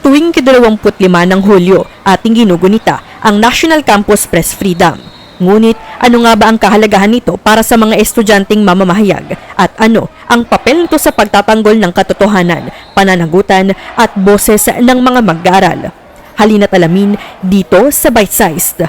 tuwing ika-25 ng Hulyo, ating ginugunita ang National Campus Press Freedom. Ngunit ano nga ba ang kahalagahan nito para sa mga estudyanteng mamamahayag at ano ang papel nito sa pagtatanggol ng katotohanan, pananagutan at boses ng mga mag-aaral? Halina't alamin dito sa Bite Sized.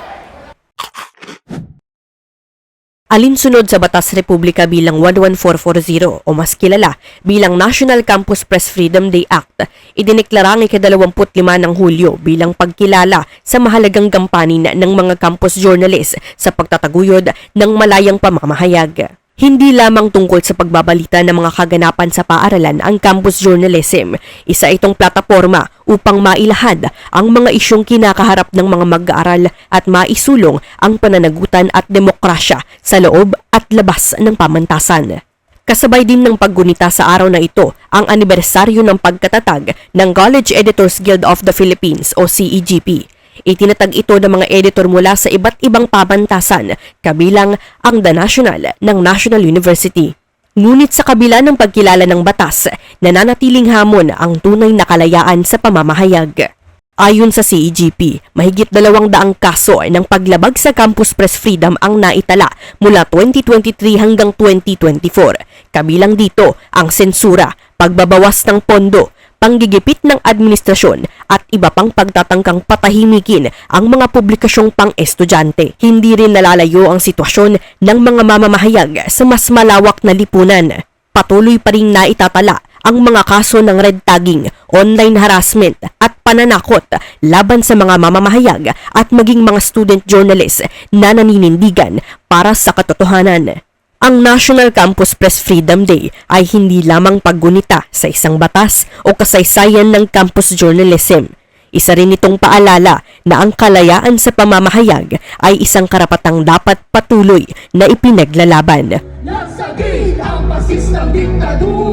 Alinsunod sa Batas Republika bilang 11440 o mas kilala bilang National Campus Press Freedom Day Act, idineklara ang ika-25 ng Hulyo bilang pagkilala sa mahalagang gampanin ng mga campus journalists sa pagtataguyod ng malayang pamamahayag. Hindi lamang tungkol sa pagbabalita ng mga kaganapan sa paaralan ang campus journalism, isa itong plataporma upang mailahad ang mga isyong kinakaharap ng mga mag-aaral at maisulong ang pananagutan at demokrasya sa loob at labas ng pamantasan. Kasabay din ng paggunita sa araw na ito ang anibersaryo ng pagkatatag ng College Editors Guild of the Philippines o CEGP. Itinatag ito ng mga editor mula sa iba't ibang pamantasan, kabilang ang The National ng National University. Ngunit sa kabila ng pagkilala ng batas, nananatiling hamon ang tunay na kalayaan sa pamamahayag. Ayon sa CEGP, mahigit 200 kaso ng paglabag sa campus press freedom ang naitala mula 2023 hanggang 2024. Kabilang dito ang sensura, pagbabawas ng pondo, panggigipit ng administrasyon at iba pang pagtatangkang patahimikin ang mga publikasyong pang-estudyante. Hindi rin nalalayo ang sitwasyon ng mga mamamahayag sa mas malawak na lipunan. Patuloy pa rin naitatala ang mga kaso ng red tagging, online harassment at pananakot laban sa mga mamamahayag at maging mga student journalists na naninindigan para sa katotohanan. Ang National Campus Press Freedom Day ay hindi lamang paggunita sa isang batas o kasaysayan ng campus journalism. Isa rin itong paalala na ang kalayaan sa pamamahayag ay isang karapatang dapat patuloy na ipinaglalaban. Nasagit ang masistang diktadura.